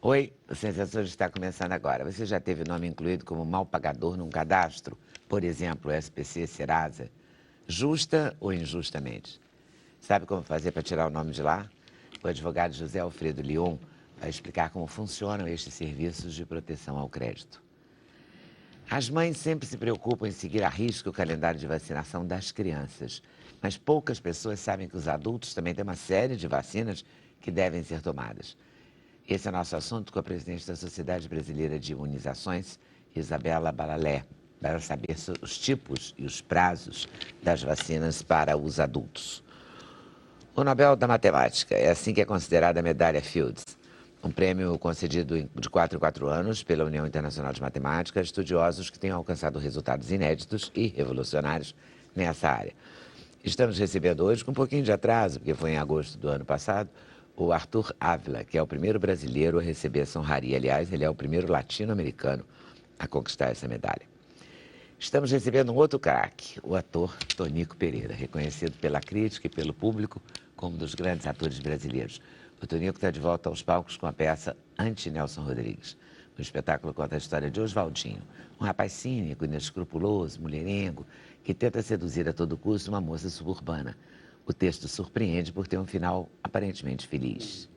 Oi, o Sensações está começando agora. Você já teve o nome incluído como mal pagador num cadastro? Por exemplo, SPC, Serasa? Justa ou injustamente? Sabe como fazer para tirar o nome de lá? O advogado José Alfredo Lyon vai explicar como funcionam estes serviços de proteção ao crédito. As mães sempre se preocupam em seguir à risca o calendário de vacinação das crianças, mas poucas pessoas sabem que os adultos também têm uma série de vacinas que devem ser tomadas. Esse é o nosso assunto com a presidente da Sociedade Brasileira de Imunizações, Isabela Balalé, para saber os tipos e os prazos das vacinas para os adultos. O Nobel da Matemática é assim que é considerada a medalha Fields, um prêmio concedido de 4 em 4 anos pela União Internacional de Matemática a estudiosos que tenham alcançado resultados inéditos e revolucionários nessa área. Estamos recebendo hoje, com um pouquinho de atraso, porque foi em agosto do ano passado, o Arthur Ávila, que é o primeiro brasileiro a receber essa honraria. Aliás, ele é o primeiro latino-americano a conquistar essa medalha. Estamos recebendo um outro craque, o ator Tonico Pereira, reconhecido pela crítica e pelo público como um dos grandes atores brasileiros. O Tonico está de volta aos palcos com a peça Anti-Nelson Rodrigues. O espetáculo conta a história de Oswaldinho, um rapaz cínico, inescrupuloso, mulherengo, que tenta seduzir a todo custo uma moça suburbana. O texto surpreende por ter um final aparentemente feliz.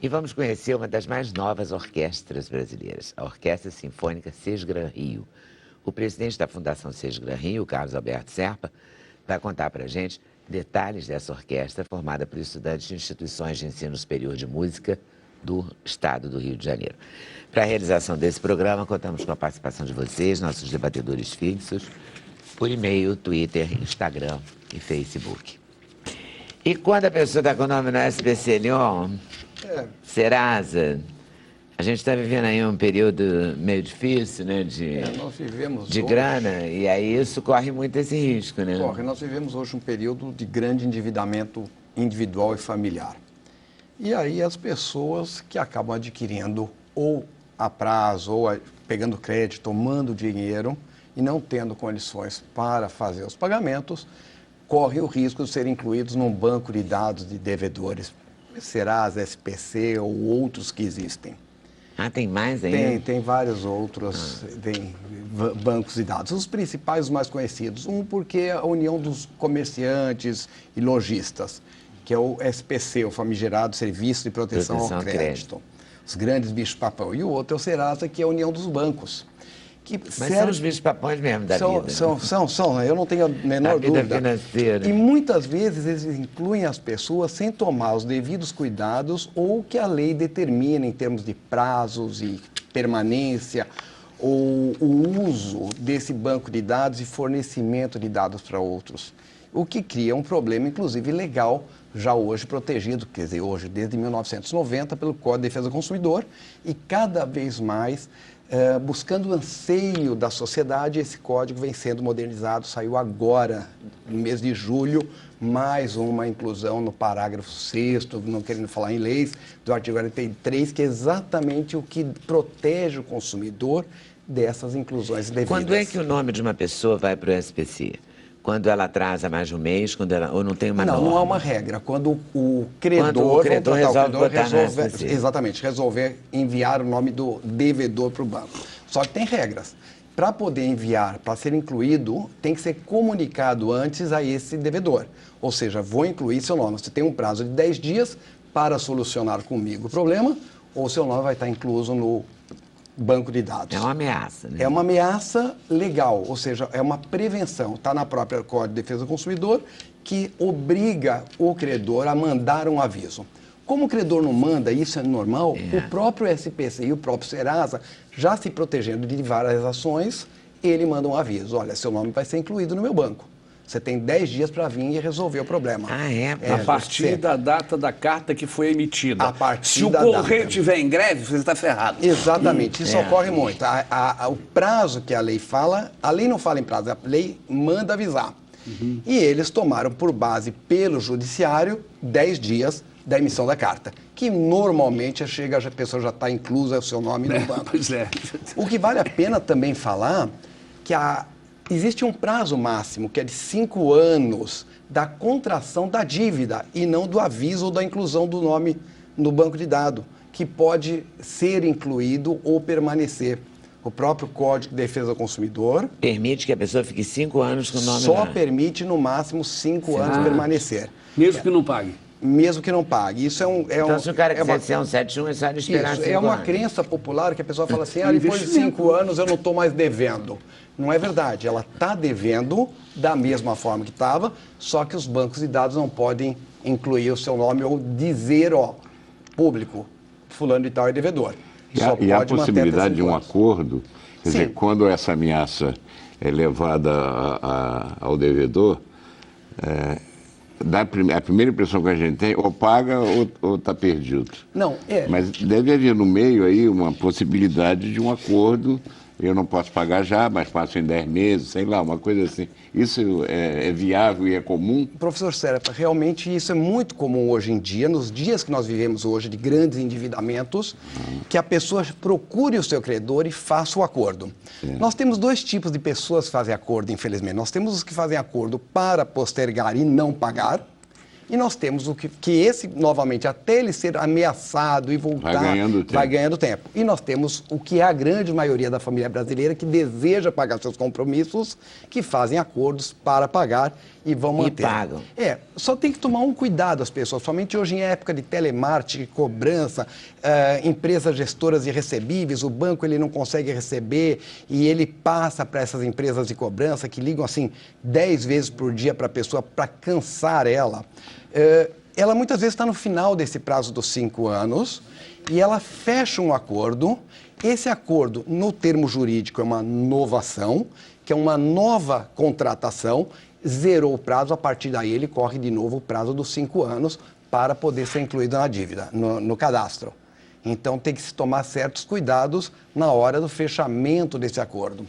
E vamos conhecer uma das mais novas orquestras brasileiras, a Orquestra Sinfônica Sesgran Rio. O presidente da Fundação Sesgran Rio, Carlos Alberto Serpa, vai contar para a gente detalhes dessa orquestra formada por estudantes de instituições de ensino superior de música do estado do Rio de Janeiro. Para a realização desse programa, contamos com a participação de vocês, nossos debatedores fixos, por e-mail, Twitter, Instagram e Facebook. E quando a pessoa está com o nome no SPC Lyon, Serasa, a gente está vivendo aí um período meio difícil, né, nós vivemos de hoje, grana, e aí isso corre muito esse risco, né? nós vivemos hoje um período de grande endividamento individual e familiar. E aí as pessoas que acabam adquirindo ou a prazo, ou pegando crédito, tomando dinheiro e não tendo condições para fazer os pagamentos, correm o risco de serem incluídos num banco de dados de devedores, Serasa, SPC ou outros que existem. Ah, tem mais ainda? Tem vários outros bancos de dados. Os principais, os mais conhecidos. Um porque é a União dos Comerciantes e Lojistas, que é o SPC, o famigerado Serviço de Proteção ao Crédito. Os grandes bichos-papão. E o outro é o Serasa, que é a União dos Bancos. Mas são os bichos-papões mesmo da vida. São, eu não tenho a menor dúvida. Financeira. E muitas vezes eles incluem as pessoas sem tomar os devidos cuidados ou que a lei determina em termos de prazos e permanência ou o uso desse banco de dados e fornecimento de dados para outros. O que cria um problema, inclusive, legal, já hoje protegido, quer dizer, hoje desde 1990, pelo Código de Defesa do Consumidor e cada vez mais buscando o anseio da sociedade, esse código vem sendo modernizado, saiu agora, no mês de julho, mais uma inclusão no parágrafo 6º, não querendo falar em leis, do artigo 43, que é exatamente o que protege o consumidor dessas inclusões devidas. Quando é que o nome de uma pessoa vai para o SPC? Quando ela atrasa mais de um mês, ou não tem uma norma? Não há uma regra. Quando o credor resolver enviar o nome do devedor para o banco. Só que tem regras. Para poder enviar, para ser incluído, tem que ser comunicado antes a esse devedor. Ou seja, vou incluir seu nome. Você tem um prazo de 10 dias para solucionar comigo o problema, ou seu nome vai estar incluso no banco de dados. É uma ameaça, né? É uma ameaça legal, ou seja, é uma prevenção. Está na própria Código de Defesa do Consumidor, que obriga o credor a mandar um aviso. Como o credor não manda, isso é normal, o próprio SPC e o próprio Serasa, já se protegendo de várias ações, ele manda um aviso. Olha, seu nome vai ser incluído no meu banco. Você tem 10 dias para vir e resolver o problema. A partir da data da carta que foi emitida. A partir Se o correio estiver em greve, você está ferrado. Exatamente, isso ocorre muito. O prazo que a lei fala, a lei não fala em prazo, a lei manda avisar. E eles tomaram por base pelo judiciário 10 dias da emissão da carta, que normalmente a pessoa já está inclusa o seu nome no banco. Pois é. O que vale a pena também falar que existe um prazo máximo, que é de 5 anos, da contração da dívida e não do aviso ou da inclusão do nome no banco de dados, que pode ser incluído ou permanecer. O próprio Código de Defesa do Consumidor Permite que a pessoa fique 5 anos com o nome só lá. permite, no máximo, 5 anos permanecer. Mesmo que não pague. Mesmo que não pague. Isso Então, se o cara quiser ser um 71, é só ele esperar Isso, 5 é uma anos. crença popular que a pessoa fala assim, É um depois de investimento. 5 anos eu não estou mais devendo. Não é verdade, ela está devendo da mesma forma que estava, só que os bancos de dados não podem incluir o seu nome ou dizer, público, fulano de tal é devedor. E Só a pode manter até possibilidade de 5 um anos. acordo, quer Sim. dizer, quando essa ameaça é levada ao devedor, a primeira impressão que a gente tem, ou paga ou está perdido. Não, Mas deve haver no meio aí uma possibilidade de um acordo. Eu não posso pagar já, mas passo em 10 meses, sei lá, uma coisa assim. Isso é viável e é comum? Professor Serpa, realmente isso é muito comum hoje em dia, nos dias que nós vivemos hoje de grandes endividamentos, que a pessoa procure o seu credor e faça o acordo. Nós temos 2 tipos de pessoas que fazem acordo, infelizmente. Nós temos os que fazem acordo para postergar e não pagar, e nós temos o que esse, novamente, até ele ser ameaçado e voltar, vai ganhando tempo. E nós temos o que é a grande maioria da família brasileira que deseja pagar seus compromissos, que fazem acordos para pagar e vão manter. E pagam. Só tem que tomar um cuidado as pessoas, somente hoje em época de telemarketing, cobrança, empresas gestoras de recebíveis, o banco ele não consegue receber e ele passa para essas empresas de cobrança que ligam assim 10 vezes por dia para a pessoa para cansar ela. Ela muitas vezes está no final desse prazo dos 5 anos e ela fecha um acordo. Esse acordo, no termo jurídico, é uma novação, que é uma nova contratação, zerou o prazo, a partir daí ele corre de novo o prazo dos 5 anos para poder ser incluído na dívida, no cadastro. Então tem que se tomar certos cuidados na hora do fechamento desse acordo.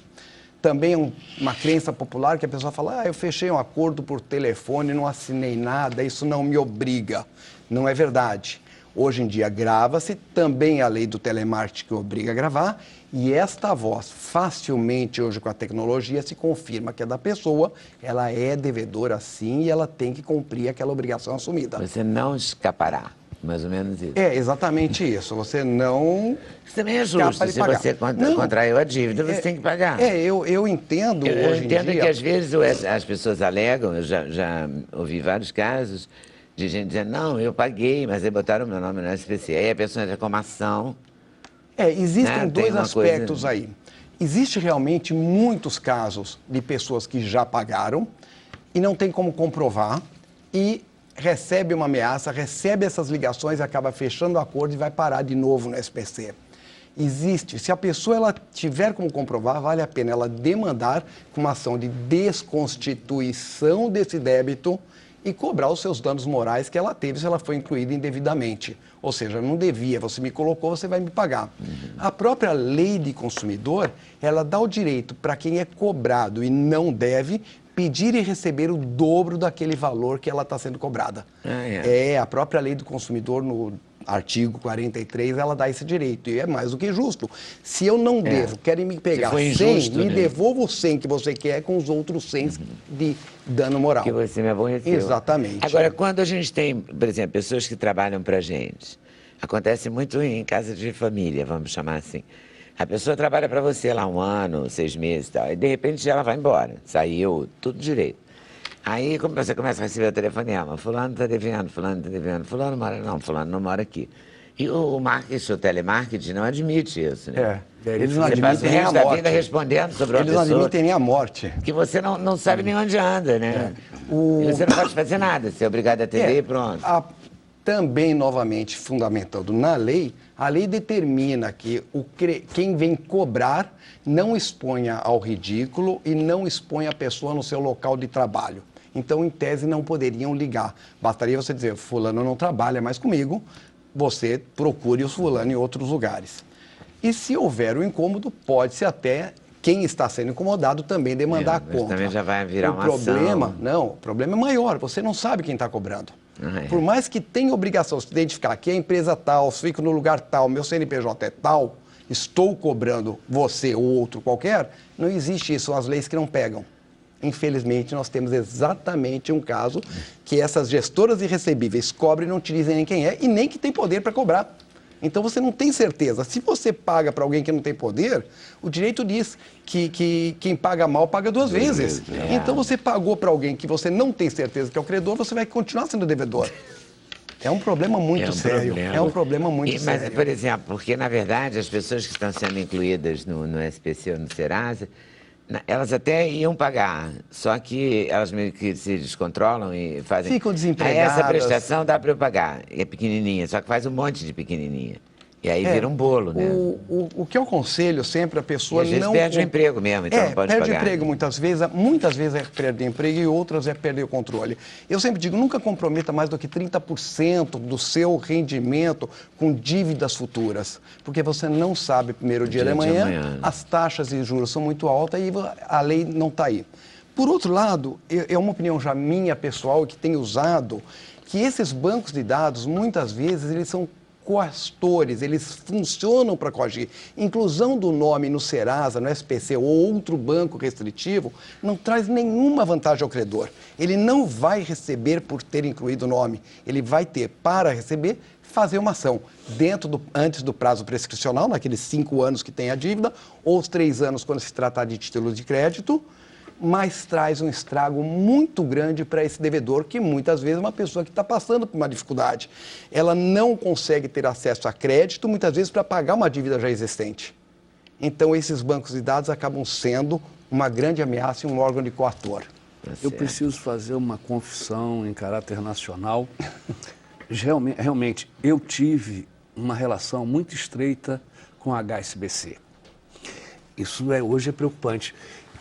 Também é uma crença popular que a pessoa fala, eu fechei um acordo por telefone, não assinei nada, isso não me obriga. Não é verdade. Hoje em dia grava-se, também a lei do telemarketing que obriga a gravar, e esta voz facilmente hoje com a tecnologia se confirma que é da pessoa, ela é devedora sim e ela tem que cumprir aquela obrigação assumida. Você não escapará, mais ou menos isso. É exatamente isso, você não... Isso também é justo, se você contraiu a dívida, você tem que pagar. Eu entendo Eu hoje em dia... entendo que às vezes as pessoas alegam, eu já ouvi vários casos de gente dizendo, não, eu paguei, mas aí botaram o meu nome no SPC. Aí a pessoa entra com uma ação. Existem 2 aspectos coisa... aí. Existe realmente muitos casos de pessoas que já pagaram e não tem como comprovar e recebe uma ameaça, recebe essas ligações e acaba fechando o acordo e vai parar de novo no SPC. Existe, se a pessoa ela tiver como comprovar, vale a pena ela demandar com uma ação de desconstituição desse débito e cobrar os seus danos morais que ela teve se ela foi incluída indevidamente. Ou seja, não devia, você me colocou, você vai me pagar. A própria lei de consumidor, ela dá o direito para quem é cobrado e não deve pedir e receber o dobro daquele valor que ela está sendo cobrada. A própria lei do consumidor, no artigo 43, ela dá esse direito. E é mais do que justo. Se eu não devo, querem me pegar 100, me devolva os 100 que você quer com os outros 100 de dano moral. Que você me aborreceu. Exatamente. Agora, quando a gente tem, por exemplo, pessoas que trabalham pra gente, acontece muito em casa de família, vamos chamar assim. A pessoa trabalha para você lá 1 ano, 6 meses e tal, e de repente ela vai embora, saiu, tudo direito. Aí você começa a receber o telefonema, fulano está devendo, fulano mora, não, fulano não mora aqui. E o marketing, o telemarketing não admite isso, né? Eles não você passa o admitem nem a resto da morte. vida respondendo sobre uma Eles não pessoa admitem nem a morte. que você não sabe nem onde anda, né? E você não pode fazer nada, você é obrigado a atender e pronto. Também, novamente, fundamentando na lei, a lei determina que quem vem cobrar não exponha ao ridículo e não exponha a pessoa no seu local de trabalho. Então, em tese, não poderiam ligar. Bastaria você dizer, fulano não trabalha mais comigo, você procure os fulano em outros lugares. E se houver o incômodo, pode-se até quem está sendo incomodado também demandar a conta. Também já vai virar uma problema, ação. Não, o problema é maior, você não sabe quem está cobrando. Por mais que tenha obrigação de se identificar que a empresa tal, fico no lugar tal, meu CNPJ é tal, estou cobrando você ou outro qualquer, não existe isso, são as leis que não pegam. Infelizmente, nós temos exatamente um caso que essas gestoras de recebíveis cobrem e não te dizem nem quem é e nem que tem poder para cobrar. Então, você não tem certeza. Se você paga para alguém que não tem poder, o direito diz que quem paga mal paga duas vezes. Então, você pagou para alguém que você não tem certeza que é o credor, você vai continuar sendo devedor. É um problema muito sério. É um problema muito sério. Mas, por exemplo, porque, na verdade, as pessoas que estão sendo incluídas no SPC ou no Serasa, elas até iam pagar, só que elas meio que se descontrolam e fazem... Ficam desempregadas. Essa prestação dá para eu pagar, é pequenininha, só que faz um monte de pequenininha. E aí vira um bolo, né? O que eu aconselho sempre a pessoa e às vezes não... perde o emprego mesmo, então não pode pagar. Perde o emprego muitas vezes é perder emprego e outras é perder o controle. Eu sempre digo, nunca comprometa mais do que 30% do seu rendimento com dívidas futuras, porque você não sabe primeiro dia de amanhã, as taxas de juros são muito altas e a lei não está aí. Por outro lado, é uma opinião já minha, pessoal, que tenho usado, que esses bancos de dados, muitas vezes, eles são coastores, eles funcionam para coagir. Inclusão do nome no Serasa, no SPC ou outro banco restritivo não traz nenhuma vantagem ao credor. Ele não vai receber por ter incluído o nome. Ele vai ter, para receber, fazer uma ação antes do prazo prescricional, naqueles 5 anos que tem a dívida, ou os 3 anos quando se tratar de título de crédito, mas traz um estrago muito grande para esse devedor, que muitas vezes é uma pessoa que está passando por uma dificuldade. Ela não consegue ter acesso a crédito, muitas vezes, para pagar uma dívida já existente. Então, esses bancos de dados acabam sendo uma grande ameaça e um órgão de coator. Eu preciso fazer uma confissão em caráter nacional. Realmente, eu tive uma relação muito estreita com a HSBC. Isso hoje é preocupante.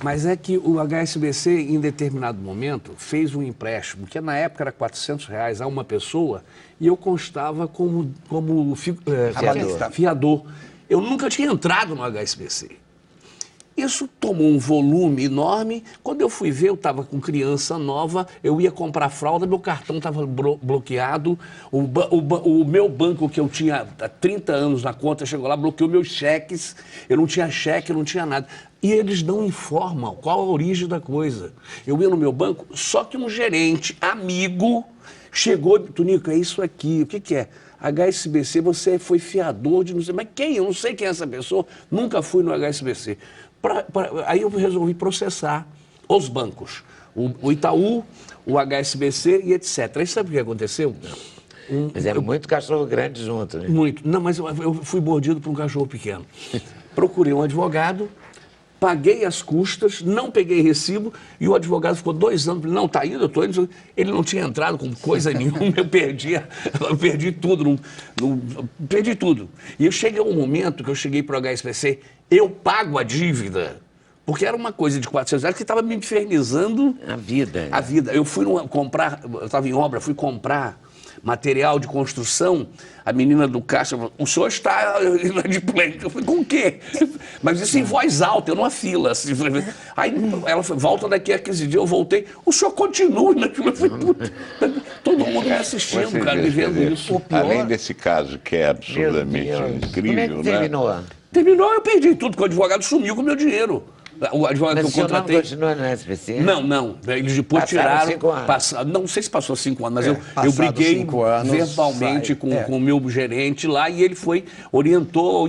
Mas é que o HSBC, em determinado momento, fez um empréstimo, que na época era R$400 a uma pessoa, e eu constava como fiador. Eu nunca tinha entrado no HSBC. Isso tomou um volume enorme. Quando eu fui ver, eu estava com criança nova, eu ia comprar fralda, meu cartão estava bloqueado, o meu banco, que eu tinha há 30 anos na conta, chegou lá, bloqueou meus cheques, eu não tinha cheque, eu não tinha nada. E eles não informam qual a origem da coisa. Eu ia no meu banco, só que um gerente, amigo, chegou, Tonico, é isso aqui, o que que é? HSBC, você foi fiador de não sei, mas quem? Eu não sei quem é essa pessoa, nunca fui no HSBC. Aí eu resolvi processar os bancos, o Itaú, o HSBC e etc. Aí sabe o que aconteceu? Mas é muito cachorro grande junto, né? Muito. Não, mas eu fui mordido por um cachorro pequeno. Procurei um advogado, paguei as custas, não peguei recibo e o advogado ficou 2 anos, não, tá indo, eu tô indo. Ele não tinha entrado com coisa nenhuma, eu perdi tudo, perdi tudo. E eu cheguei a um momento que eu cheguei para o HSBC, eu pago a dívida, porque era uma coisa de R$400 que estava me infernizando a vida. A vida. Eu fui comprar, eu estava em obra, fui comprar material de construção, a menina do caixa falou, o senhor está inadimplente. Eu falei, com o quê? Mas isso em voz alta, eu numa fila. Assim. Aí ela falou, volta daqui a 15 dias, eu voltei, o senhor continua inaquilo. Eu falei, puta, todo mundo me assistindo, cara, me vendo isso. Além desse caso, que é absolutamente incrível, como é que terminou? Terminou, eu perdi tudo, porque o advogado sumiu com o meu dinheiro. O advogado que eu contratei. Mas o senhor não continua no SPC? Não. Eles depois tiraram. 5 anos. Não sei se passou 5 anos, mas eu briguei 5 anos, verbalmente com o meu gerente lá e ele orientou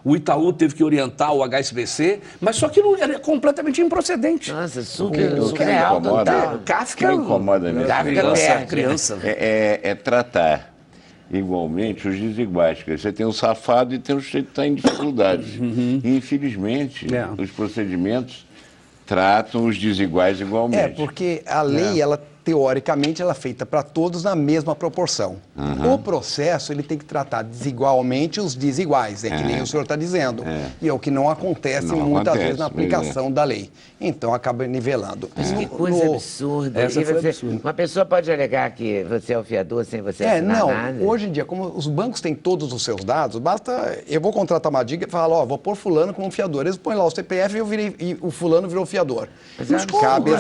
o Itaú teve que orientar o HSBC, mas só que não era completamente improcedente. Nossa, surreal total. Kafka incomoda mesmo. Criança. É tratar igualmente os desiguais. Você tem um safado e tem um sujeito que está em dificuldades. E, infelizmente, os procedimentos tratam os desiguais igualmente. Porque a lei, ela teoricamente, ela é feita para todos na mesma proporção. O processo, ele tem que tratar desigualmente os desiguais, que nem o senhor está dizendo. E é o que não acontece muitas vezes na aplicação da lei. Então, acaba nivelando. Mas que coisa absurda. Uma pessoa pode alegar que você é o fiador sem você assinar nada? Hoje em dia, como os bancos têm todos os seus dados, basta, eu vou contratar uma dica e falar, vou pôr fulano como fiador. Eles põem lá o CPF e o fulano virou fiador. Mas cabe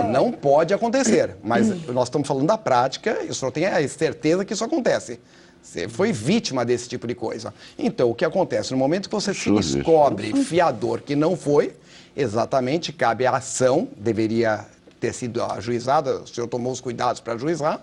não pode acontecer. Mas nós estamos falando da prática e o senhor tem a certeza que isso acontece. Você foi vítima desse tipo de coisa. Então, o que acontece? No momento que você se descobre fiador que não foi, exatamente, cabe a ação, deveria ter sido ajuizada, o senhor tomou os cuidados para ajuizar,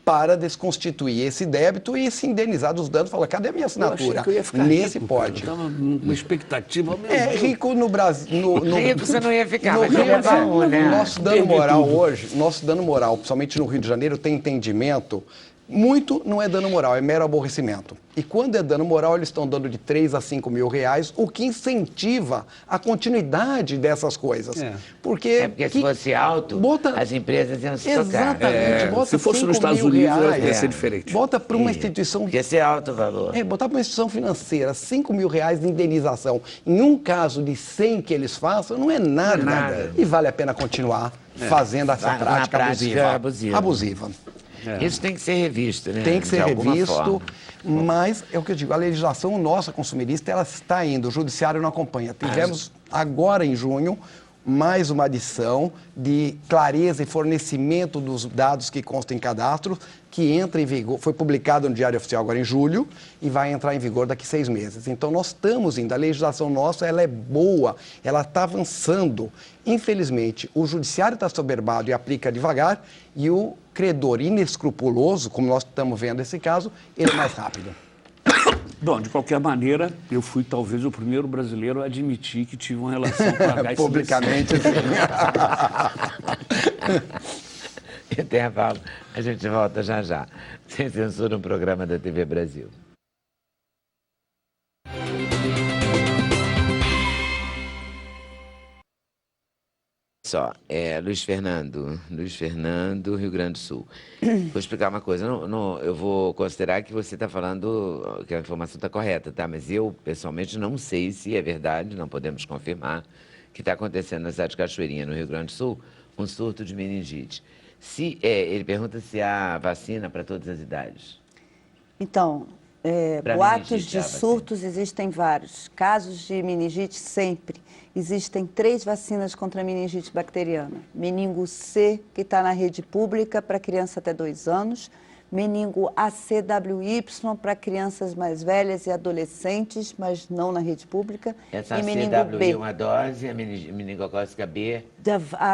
para desconstituir esse débito e se indenizar dos danos. Fala, cadê a minha assinatura? Eu achei que eu ia ficar nesse rico, pode. Eu estava numa expectativa. Meu Deus. Rico no Brasil. Rico você não ia ficar, mas Rio, ia levar um, né? Nosso dano moral hoje, nosso dano moral, principalmente no Rio de Janeiro, tem entendimento. Muito não é dano moral, é mero aborrecimento. E quando é dano moral, eles estão dando de 3 a 5 mil reais, o que incentiva a continuidade dessas coisas. Porque se fosse alto, as empresas iam se tocar. Exatamente. Bota se fosse 5 nos Estados mil Unidos, reais, ia ser diferente. Bota para uma instituição... Ia ser alto o valor. Botar para uma instituição financeira 5 mil reais de indenização em um caso de 100 que eles façam, não é nada. Nada. E vale a pena continuar fazendo essa prática abusiva. Isso tem que ser revisto, né? Tem que ser revisto, forma. mas é o que eu digo, a legislação nossa consumerista, ela está indo, o judiciário não acompanha. Tivemos agora em junho mais uma adição de clareza e fornecimento dos dados que constam em cadastro, que entra em vigor, foi publicado no Diário Oficial agora em julho e vai entrar em vigor daqui 6 meses. Então nós estamos indo, a legislação nossa ela é boa, ela está avançando. Infelizmente, o judiciário está soberbado e aplica devagar e o credor inescrupuloso, como nós estamos vendo esse caso, ele é mais rápido. Bom, de qualquer maneira, eu fui talvez o primeiro brasileiro a admitir que tive uma relação com a HSBC. Publicamente, sim. Intervalo. A gente volta já já. Sem censura, um programa da TV Brasil. Só, Luiz Fernando, Rio Grande do Sul. Vou explicar uma coisa, eu vou considerar que você está falando que a informação está correta, tá? Mas eu, pessoalmente, não sei se é verdade, não podemos confirmar, que está acontecendo na cidade de Cachoeirinha, no Rio Grande do Sul, um surto de meningite. Ele pergunta se há vacina para todas as idades. Então, boatos de surtos existem vários. Casos de meningite sempre. Existem 3 vacinas contra a meningite bacteriana. Meningo C, que está na rede pública para criança até 2 anos. Meningo ACWY para crianças mais velhas e adolescentes, mas não na rede pública. Essa e meningo ACWY B. uma dose, a meningocócica B,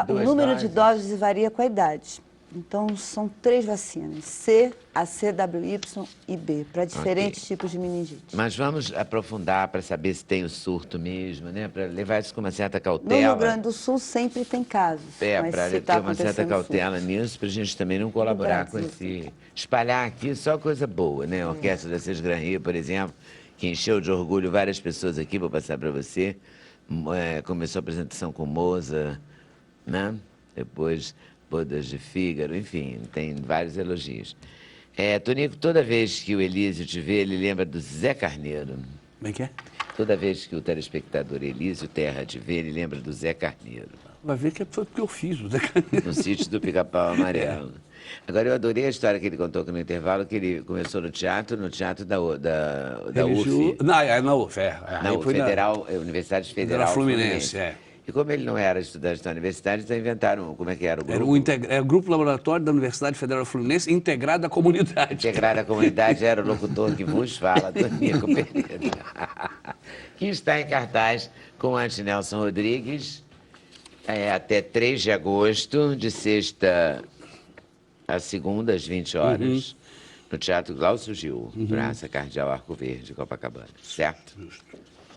O número de doses varia com a idade. Então, são 3 vacinas, C, ACWY e B, para diferentes tipos de meningite. Mas vamos aprofundar para saber se tem o surto mesmo, né? Para levar isso com uma certa cautela. No Rio Grande do Sul sempre tem casos. Para ter uma certa cautela nisso, para a gente também não colaborar com esse... Espalhar aqui só coisa boa, né? A Orquestra da Cis Gran Rio, por exemplo, que encheu de orgulho várias pessoas aqui, vou passar para você. Começou a apresentação com Moza, né? Depois... Bodas de Fígaro, enfim, tem vários elogios. Tonico, toda vez que o Elísio te vê, ele lembra do Zé Carneiro. Como é que é? Toda vez que o telespectador Elísio Terra te vê, ele lembra do Zé Carneiro. Vai ver que foi porque eu fiz o Zé Carneiro. No sítio do Pica-Pau Amarelo. Agora, eu adorei a história que ele contou aqui no intervalo, que ele começou no teatro da UF. Na UF, Na UF, Universidade Federal Fluminense, E como ele não era estudante da universidade, então inventaram, como é que era o grupo? Era o Grupo Laboratório da Universidade Federal Fluminense, integrado à comunidade. Integrado à comunidade, era o locutor que vos fala, Tonico Pereira. Que está em cartaz com Ante Nelson Rodrigues, até 3 de agosto, de sexta a segunda, às 20 horas, no Teatro Glaucio Gil, Praça Cardeal Arco Verde, Copacabana. Certo?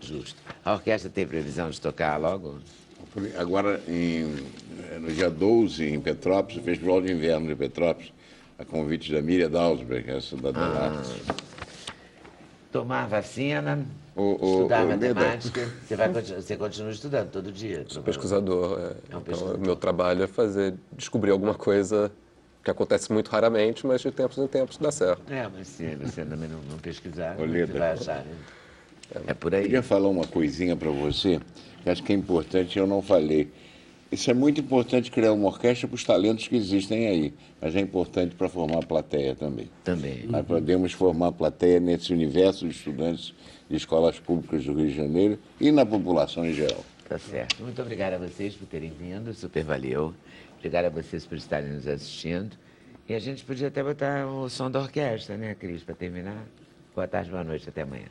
Justo. A orquestra tem previsão de tocar logo? Agora, no dia 12, em Petrópolis, o Festival de Inverno de Petrópolis, a convite da Miriam Dalsberg, essa da Delarte. Tomar vacina, estudar matemática. Você continua estudando todo dia? Sou pesquisador. Então, meu trabalho é descobrir alguma coisa que acontece muito raramente, mas de tempos em tempos dá certo. Mas se você também não pesquisar, Olha, você vai achar, né? É por aí. Eu queria falar uma coisinha para você, que acho que é importante, eu não falei. Isso é muito importante, criar uma orquestra para os talentos que existem aí, mas é importante para formar a plateia também. Também. Nós podemos formar a plateia nesse universo de estudantes de escolas públicas do Rio de Janeiro e na população em geral. Tá certo. Muito obrigado a vocês por terem vindo, super valeu. Obrigado a vocês por estarem nos assistindo. E a gente podia até botar o som da orquestra, né, Cris, para terminar? Boa tarde, boa noite, até amanhã.